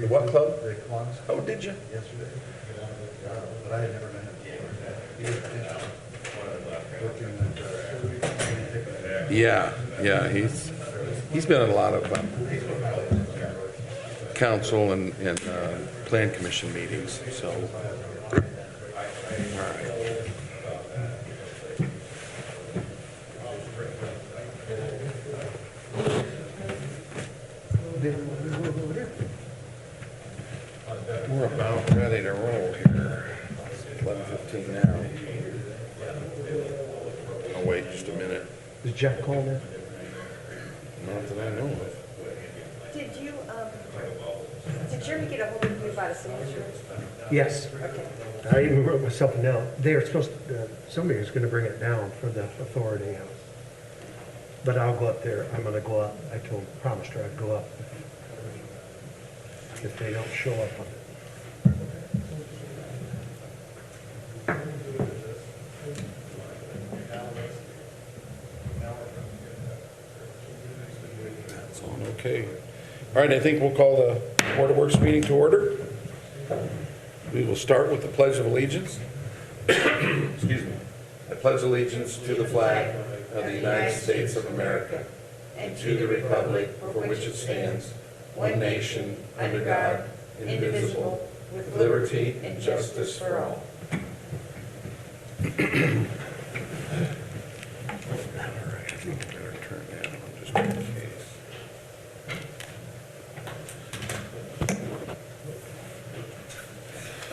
The what club? The Kiwanis. Oh, did you? Yesterday. But I had never been. He was working at, Yeah, he's been at a lot of council and plan commission meetings, so. All right. We're about ready to roll here. 11:15 now. I'll wait just a minute. Is Jeff calling in? Not that I know of. Did Jeremy get a hold of you about a signature? Yes. Okay. I even wrote myself a note. They are supposed to, somebody was gonna bring it down for the authority. But I'll go up there. I'm gonna go up. I promised her I'd go up if they don't show up on it. That's on okay. All right, I think we'll call the Board of Works meeting to order. We will start with the Pledge of Allegiance. Excuse me. I pledge allegiance to the flag of the United States of America and to the republic for which it stands, one nation, under God, indivisible, with liberty and justice for all. All right, I think I better turn that on just in case.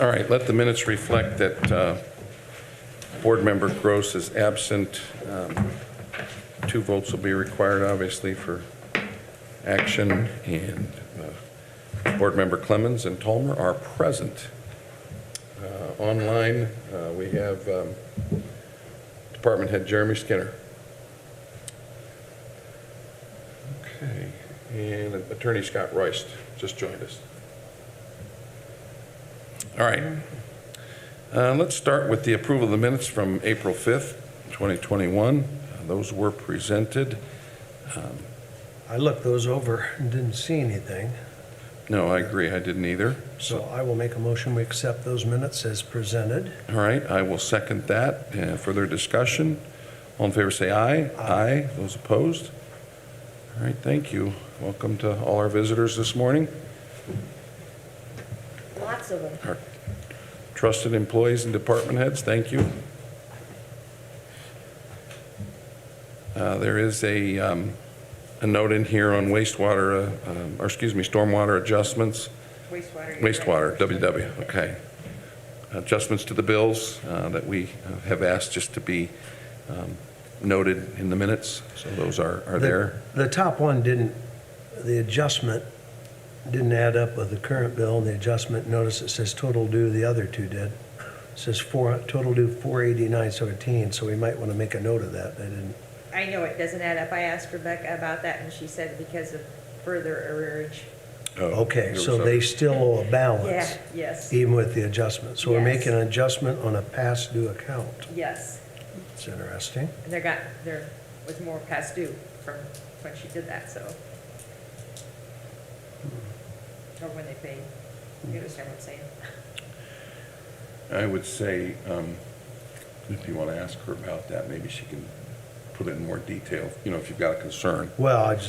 All right, let the minutes reflect that Board Member Gross is absent. 2 votes will be required, obviously, for action, and Board Member Clemens and Tolmer are present. Online, we have Department Head Jeremy Skinner. Okay, and Attorney Scott Royst just joined us. All right. Let's start with the approval of the minutes from April 5th, 2021. Those were presented. I looked those over and didn't see anything. No, I agree. I didn't either. So I will make a motion, we accept those minutes as presented. All right, I will second that. Further discussion? All in favor say aye. Aye. Those opposed? All right, thank you. Welcome to all our visitors this morning. Lots of them. Our trusted employees and department heads, thank you. There is a note in here on wastewater, stormwater adjustments. Wastewater, WW, okay. Adjustments to the bills that we have asked just to be noted in the minutes, so those are there. The top one the adjustment didn't add up with the current bill, and the adjustment, notice it says total due, the other two did. It says total due $489.17, so we might want to make a note of that. I know it doesn't add up. I asked Rebecca about that, and she said because of further arrearage. Oh, Okay, there so was they a- still owe a balance. Yeah, yes, Even with the adjustment. So we're Yes. making an adjustment on a past due account. yes. It's interesting. And there was more past due from when she did that, so. Or when they paid. You understand what I'm saying? I would say, if you want to ask her about that, maybe she can put it in more detail, if you've got a concern. Well,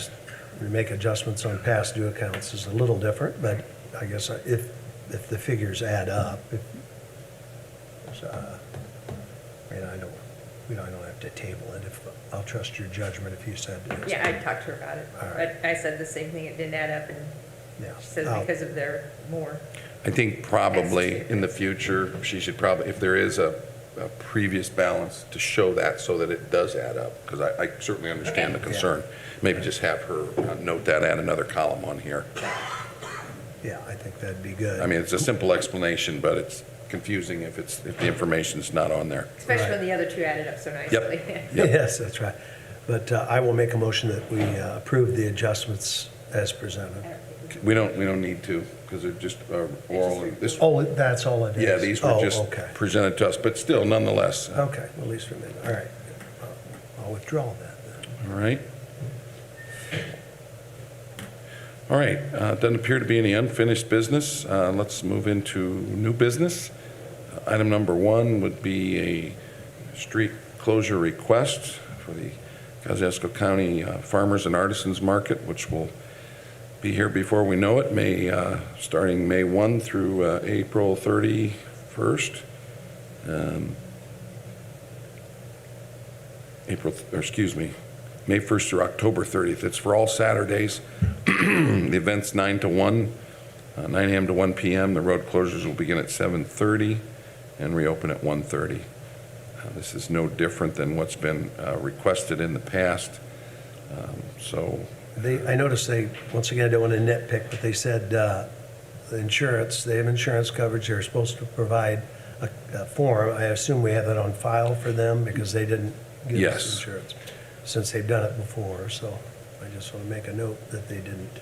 we make adjustments on past due accounts is a little different, but I guess if the figures add up, I don't have to table it. I'll trust your judgment if you said it. Yeah, I talked to her about it. All right. I said the same thing. It didn't add up, and Yeah. she says I'll- because of their more. I think probably in the future, she should probably, if there is a previous balance, to show that so that it does add up, because I certainly understand the Okay. concern. Maybe just have her note that, add another column on here. Yeah, I think that'd be good. I mean, it's a simple explanation, but it's confusing if the information's not on there. Especially when Right. the other two added up so nicely. Yep. Yes, that's right. But I will make a motion that we approve the adjustments as presented. We don't need to, because they're just oral. and this. Oh, that's all it is? Yeah, these were Oh, just okay. presented to us, but still, nonetheless. Okay, at least for a minute. All right. I'll withdraw that then. All right. All right, doesn't appear to be any unfinished business. Let's move into new business. Item number 1 would be a street closure request for the Kosciuszko County Farmers and Artisans Market, which will be here before we know it, starting May 1 through April 31st. May 1st through October 30th. It's for all Saturdays. The event's 9 to 1, 9 a.m. to 1 p.m. The road closures will begin at 7:30 and reopen at 1:30. This is no different than what's been requested in the past. I noticed once again, I don't want to nitpick, but they said the insurance, they have insurance coverage, they're supposed to provide a form. I assume we have that on file for them because they didn't give Yes. us insurance since they've done it before, so I just want to make a note that they didn't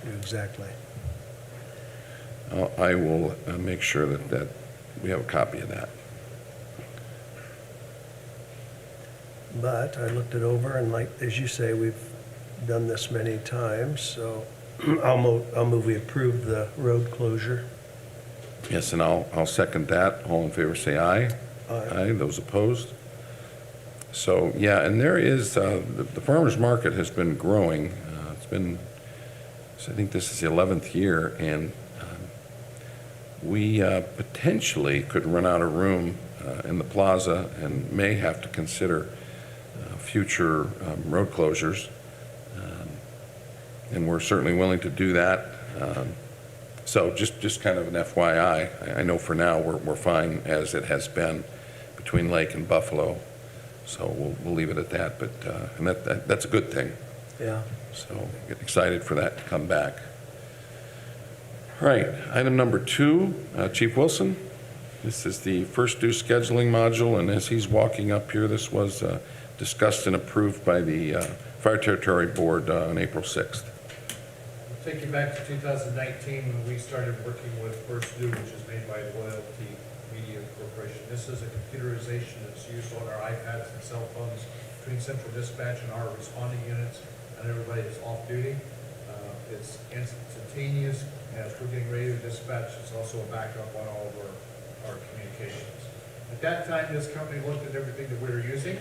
do exactly. I will make sure that we have a copy of that. But I looked it over, and like, as you say, we've done this many times, so I'll move we approve the road closure. Yes, and I'll second that. All in favor, say aye. Aye. Those opposed? So, yeah, and there is, the farmer's market has been growing. It's been, I think this is the 11th year, and we potentially could run out of room in the plaza and may have to consider future road closures. And we're certainly willing to do that. So just kind of an FYI, I know for now we're fine as it has been between Lake and Buffalo. So we'll leave it at that, but, and that's a good thing. Yeah. So get excited for that to come back. All right, item number 2, Chief Wilson. This is the first due scheduling module, and as he's walking up here, this was discussed and approved by the Fire Territory Board on April 6th. I'll take you back to 2019 when we started working with First Due, which is made by Loyalty Media Corporation. This is a computerization that's used on our iPads and cell phones between Central Dispatch and our responding units and everybody that's off duty. It's instantaneous. As we're getting ready to dispatch, it's also a backup on all of our communications. At that time, this company looked at everything that we were using,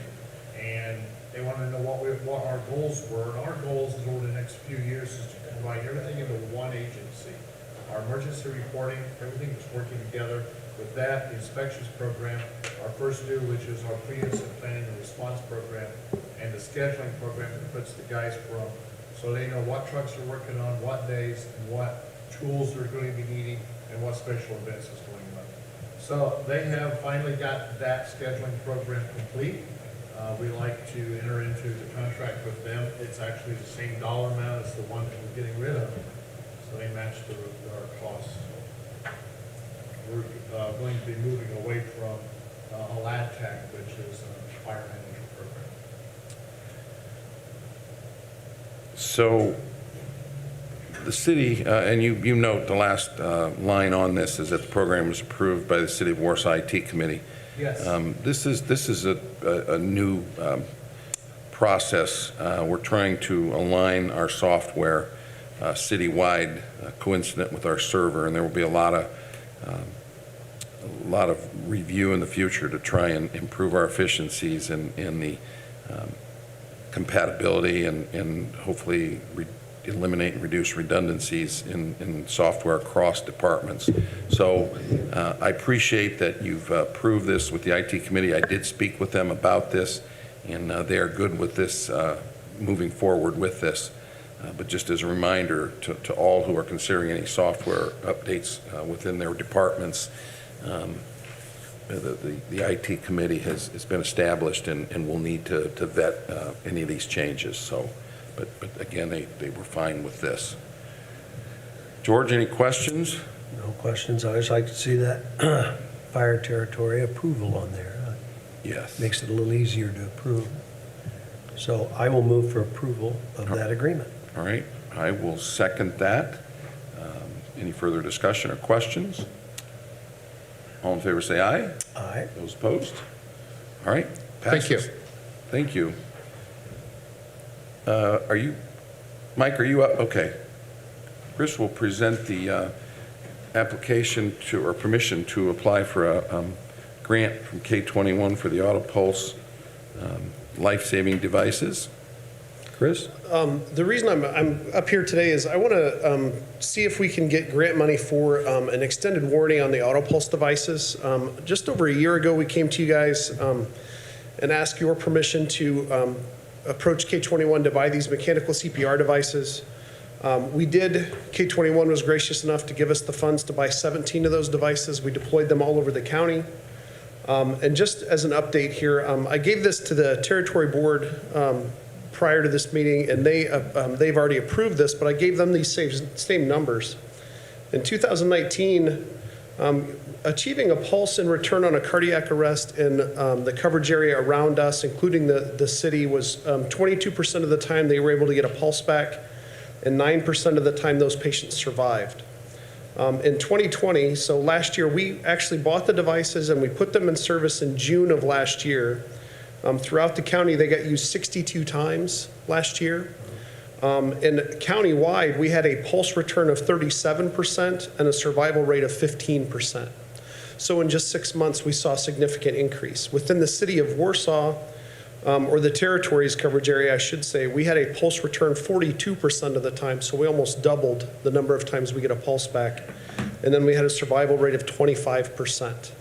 and they wanted to know what our goals were. And our goals is over the next few years is to combine everything into one agency. Our emergency reporting, everything is working together. With that, the inspections program, our First Due, which is our pre-incident planning and response program, and the scheduling program that puts the guys from, so they know what trucks are working on, what days, and what tools they're going to be needing, and what special events is going on. So they have finally got that scheduling program complete. We like to enter into the contract with them. It's actually the same dollar amount as the one that we're getting rid of, so they match our costs. We're going to be moving away from a LADTAC, which is a fire management program. So the city, and you note the last line on this is that the program was approved by the City of Warsaw IT Committee. Yes. This is a new process. We're trying to align our software citywide, coincident with our server, and there will be a lot of review in the future to try and improve our efficiencies and the compatibility and hopefully eliminate and reduce redundancies in software across departments. So I appreciate that you've approved this with the IT committee. I did speak with them about this, and they are good with this, moving forward with this. But just as a reminder to all who are considering any software updates within their departments, the IT committee has been established and will need to vet any of these changes. So, but again, they were fine with this. George, any questions? No questions. I always like to see that fire territory approval on there. Yes. Makes it a little easier to approve. So I will move for approval of that agreement. All right, I will second that. Any further discussion or questions? All in favor say aye. Aye. Those opposed? All right. Thank you. passes. Thank you. Mike, are you up? Okay. Chris will present the application to, or permission to apply for a grant from K21 for the AutoPulse life-saving devices. Chris? The reason I'm up here today is I want to see if we can get grant money for an extended warranty on the AutoPulse devices. Just over a year ago, we came to you guys and asked your permission to approach K21 to buy these mechanical CPR devices. We did. K21 was gracious enough to give us the funds to buy 17 of those devices. We deployed them all over the county. And just as an update here, I gave this to the territory board prior to this meeting, and they've already approved this, but I gave them these same numbers. In 2019, achieving a pulse in return on a cardiac arrest in the coverage area around us, including the city, was 22% of the time they were able to get a pulse back, and 9% of the time those patients survived. In 2020, so last year, we actually bought the devices and we put them in service in June of last year. Throughout the county, they got used 62 times last year. And countywide, we had a pulse return of 37% and a survival rate of 15%. So in just 6 months, we saw a significant increase. Within the city of Warsaw, or the territory's coverage area, I should say, we had a pulse return 42% of the time, so we almost doubled the number of times we get a pulse back. And then we had a survival rate of 25%.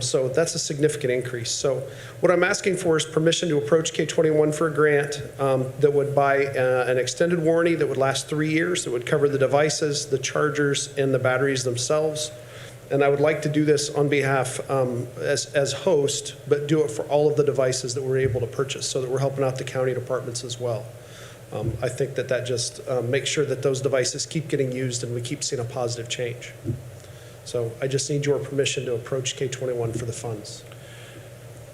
So that's a significant increase. So what I'm asking for is permission to approach K21 for a grant that would buy an extended warranty that would last 3 years, that would cover the devices, the chargers, and the batteries themselves. And I would like to do this on behalf as host, but do it for all of the devices that we're able to purchase so that we're helping out the county departments as well. I think that just makes sure that those devices keep getting used and we keep seeing a positive change. So I just need your permission to approach K21 for the funds.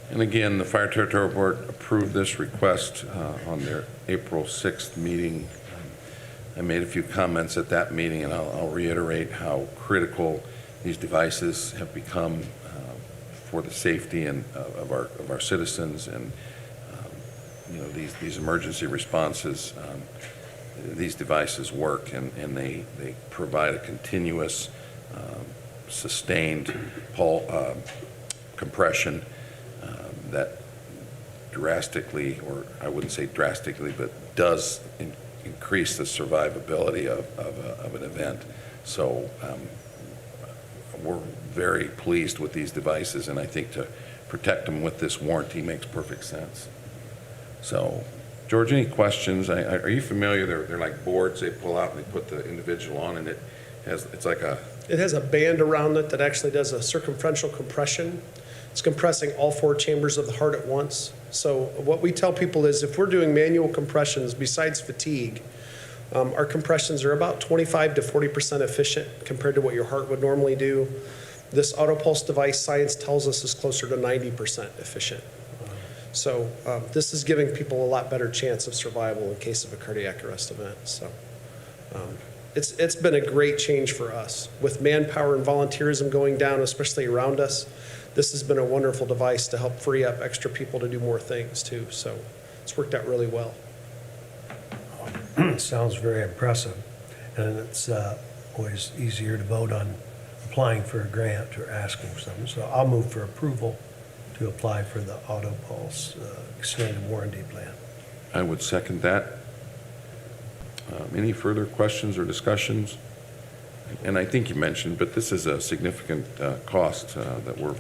And again, the Fire Territorial Board approved this request on their April 6th meeting. I made a few comments at that meeting, and I'll reiterate how critical these devices have become for the safety and of our citizens, and these emergency responses. These devices work, and they provide a continuous, sustained compression that drastically, or I wouldn't say drastically, but does increase the survivability of an event. So we're very pleased with these devices, and I think to protect them with this warranty makes perfect sense. So, George, any questions? Are you familiar? They're like boards they pull out and they put the individual on, and it's like a... It has a band around it that actually does a circumferential compression. It's compressing all 4 chambers of the heart at once. So what we tell people is if we're doing manual compressions besides fatigue, our compressions are about 25 to 40% efficient compared to what your heart would normally do. This AutoPulse device, science tells us, is closer to 90% efficient. So this is giving people a lot better chance of survival in case of a cardiac arrest event. So it's been a great change for us. With manpower and volunteerism going down, especially around us, this has been a wonderful device to help free up extra people to do more things too. So it's worked out really well. Sounds very impressive. And it's always easier to vote on applying for a grant or asking for something. So I'll move for approval to apply for the AutoPulse extended warranty plan. I would second that. Any further questions or discussions? And I think you mentioned, but this is a significant cost that we're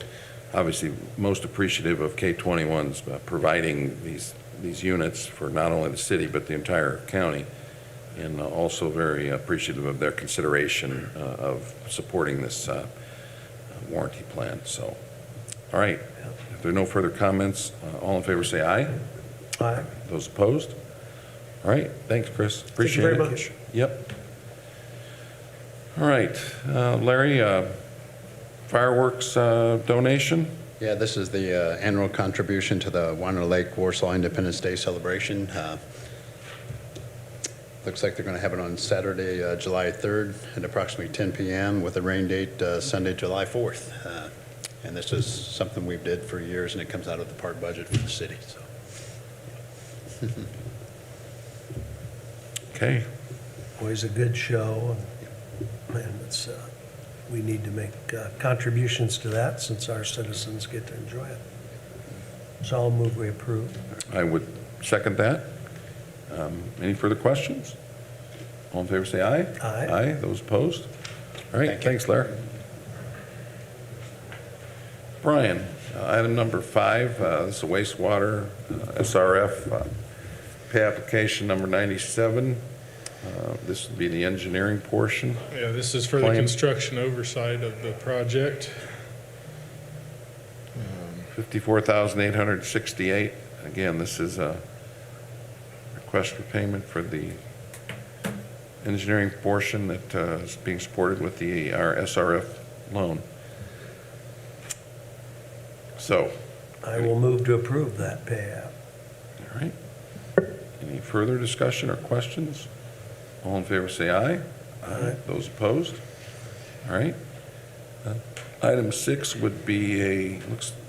obviously most appreciative of K21's providing these units for not only the city but the entire county, and also very appreciative of their consideration of supporting this warranty plan. So, all right. If there are no further comments, all in favor say aye. Aye. Those opposed? All right. Thanks, Chris. Appreciate it. Thank you very much. Yep. All right. Larry, fireworks donation? Yeah, this is the annual contribution to the Warner Lake Warsaw Independence Day celebration. Looks like they're going to have it on Saturday, July 3rd at approximately 10 p.m. with a rain date Sunday, July 4th. And this is something we've did for years, and it comes out of the park budget for the city. So. Okay. always a good show, and it's, we need to make contributions to that since our citizens get to enjoy it. So I'll move we approve. I would second that. Any further questions? All in favor, say aye. Aye. Aye. Those opposed? All right, thanks, Larry. Brian, item number 5, this is a wastewater SRF pay application number 97. This would be the engineering portion. Yeah, this is for the Claim. construction oversight of the project. 54,868. Again, this is a request for payment for the engineering portion that is being supported with our SRF loan. So, I will move to approve that payout. all right. Any further discussion or questions? All in favor, say aye. Aye. Those opposed? All right. Item 6 would be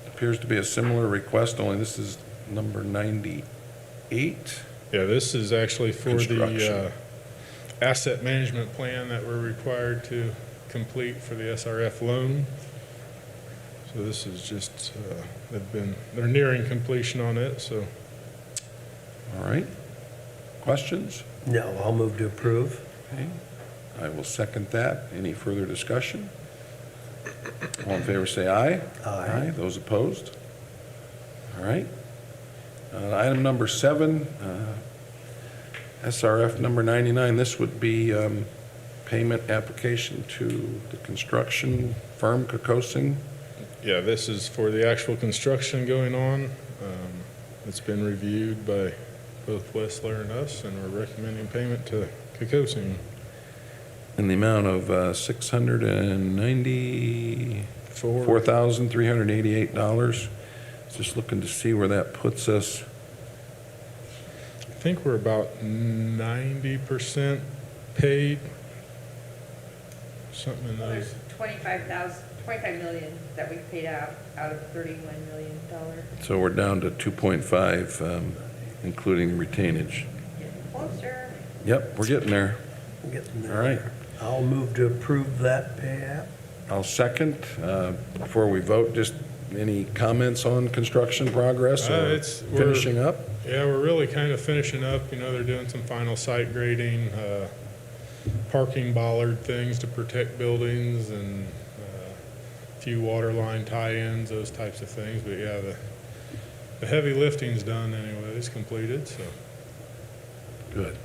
appears to be a similar request, only this is number 98. Yeah, this is actually for the Construction. asset management plan that we're required to complete for the SRF loan. So this is just, they're nearing completion on it, so. All right. Questions? No, I'll move to approve. Okay. I will second that. Any further discussion? All in favor, say aye. Aye. Those opposed? All right. Item number 7, SRF number 99. This would be payment application to the construction firm, Kokosing. Yeah, this is for the actual construction going on. It's been reviewed by both Westler and us, and we're recommending payment to Kokosing. In the amount of $694,388. Just looking to see where that puts us. I think we're about 90% paid. Something in Well, those. there's 25 million that we paid out of $31 million. So we're down to 2.5, including retainage. Getting closer. Yep, we're getting there. Getting there. All right. I'll move to approve that payout. I'll second. Before we vote, just any comments on construction progress or We're- finishing up? Yeah, we're really kind of finishing up. You know, they're doing some final site grading, parking bollard things to protect buildings, and a few water line tie-ins, those types of things. But yeah, the heavy lifting's done anyway. It's completed, so. Good.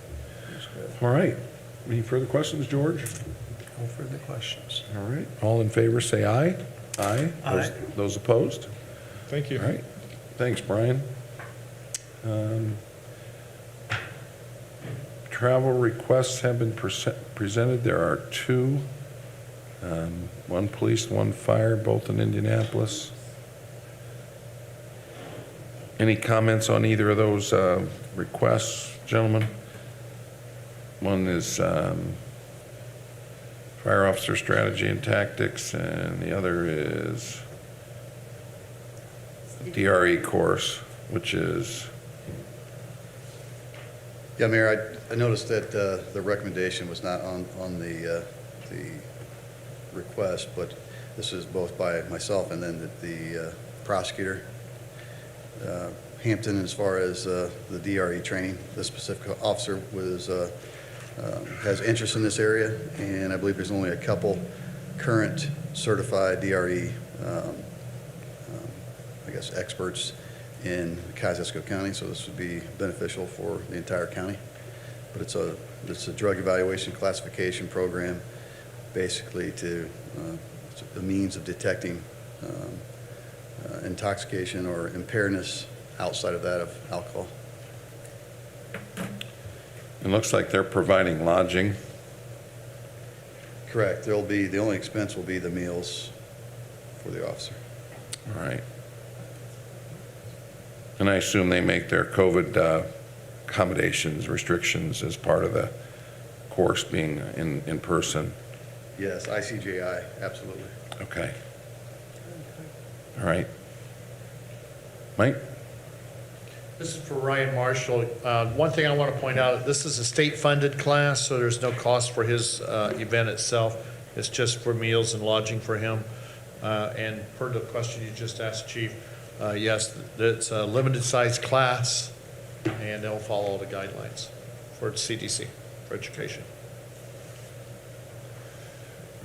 All right. Any further questions, George? No further questions. All right. All in favor, say aye. Aye. Aye. Those opposed? Thank you. All right. Thanks, Brian. Travel requests have been presented. There are 2, one police, one fire, both in Indianapolis. Any comments on either of those requests, gentlemen? One is fire officer strategy and tactics, and the other is DRE course, which is, Yeah, Mayor, I noticed that the recommendation was not on the request, but this is both by myself and then the prosecutor. Hampton, as far as the DRE training, this specific officer has interest in this area, and I believe there's only a couple current certified DRE, I guess, experts in Kosciuszko County, so this would be beneficial for the entire county. But it's a drug evaluation classification program, basically it's a means of detecting intoxication or impairedness outside of that of alcohol. it looks like they're providing lodging. Correct. The only expense will be the meals for the officer. All right. And I assume they make their COVID accommodations, restrictions as part of the course being in person. Yes, ICJI, absolutely. Okay. All right. Mike? This is for Ryan Marshall. One thing I want to point out, this is a state-funded class, so there's no cost for his event itself. It's just for meals and lodging for him. And per the question you just asked, Chief, yes, it's a limited-sized class, and they'll follow all the guidelines for CDC, for education.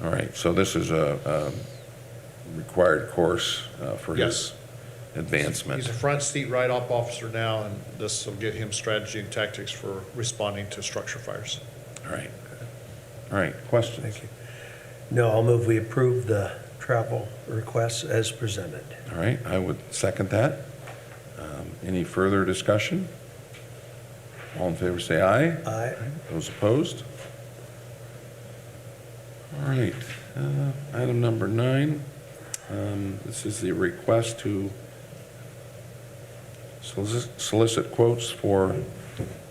All right, so this is a required course for his advancement. He's a front seat write-off officer now, and this will get him strategy and tactics for responding to structure fires. All right. All right, questions? Thank you. No, I'll move we approve the travel requests as presented. All right, I would second that. Any further discussion? All in favor, say aye. Aye. Those opposed? All right, item number 9. This is the request to solicit quotes for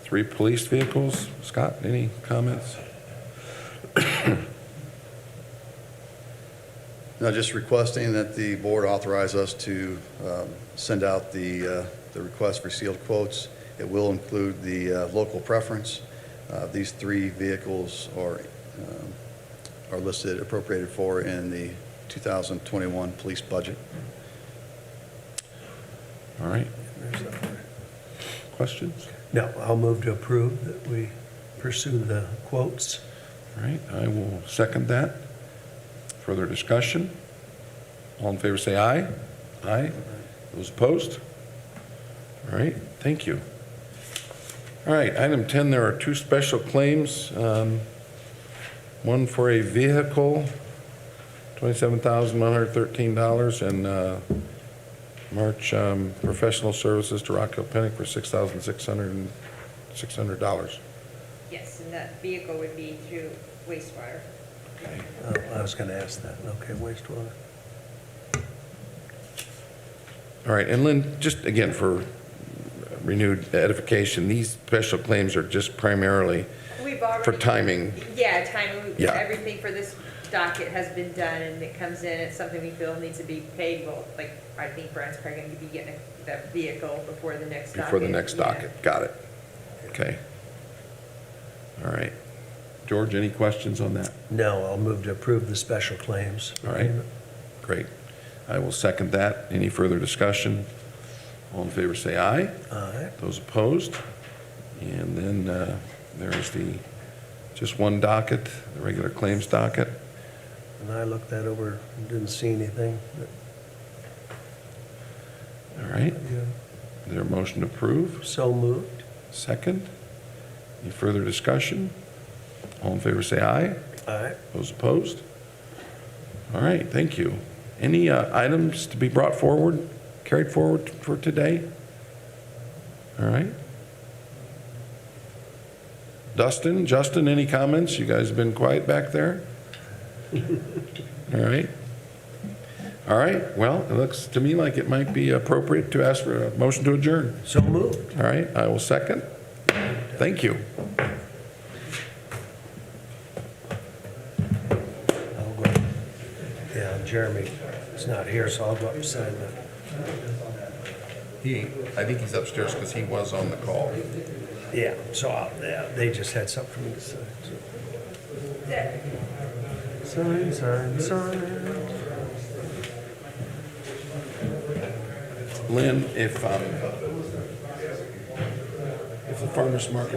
3 police vehicles. Scott, any comments? No, just requesting that the board authorize us to send out the request for sealed quotes. It will include the local preference. These 3 vehicles are listed, appropriated for in the 2021 police budget. All right, questions? No, I'll move to approve that we pursue the quotes. All right, I will second that. Further discussion? All in favor, say aye. Aye. Those opposed? All right, thank you. All right, item 10, there are 2 special claims. One for a vehicle, $27,113, and March professional services to Rock Hill Pennick for $6,600. Yes, and that vehicle would be through wastewater. Okay. I was going to ask that. Okay, wastewater. All right, and Lynn, just again for renewed edification, these special claims are just primarily We've already. for timing. Yeah, Yeah. everything for this docket has been done, and it comes in, it's something we feel needs to be paid, well, like, I think Brian's probably gonna be getting that vehicle before the next docket. Before the next Yeah. docket, got it. Okay. All right. George, any questions on that? No, I'll move to approve the special claims. All right. Great. I will second that. Any further discussion? All in favor, say aye. Aye. Those opposed? And then there's just one docket, the regular claims docket. And I looked that over, and didn't see anything. All right. Is there a motion to approve? So moved. Second? Any further discussion? All in favor, say aye. Aye. Those opposed? All right, thank you. Any items to be brought forward, carried forward for today? All right. Dustin, Justin, any comments? You guys have been quiet back there? All right. All right, well, it looks to me like it might be appropriate to ask for a motion to adjourn. So moved. All right, I will second. Thank you. I'll go. Yeah, Jeremy is not here, so I'll go up and sign that. I think he's upstairs because he was on the call. Yeah, so they just had something for me to sign. Sign, sign, sign. Lynn, if the farmer's market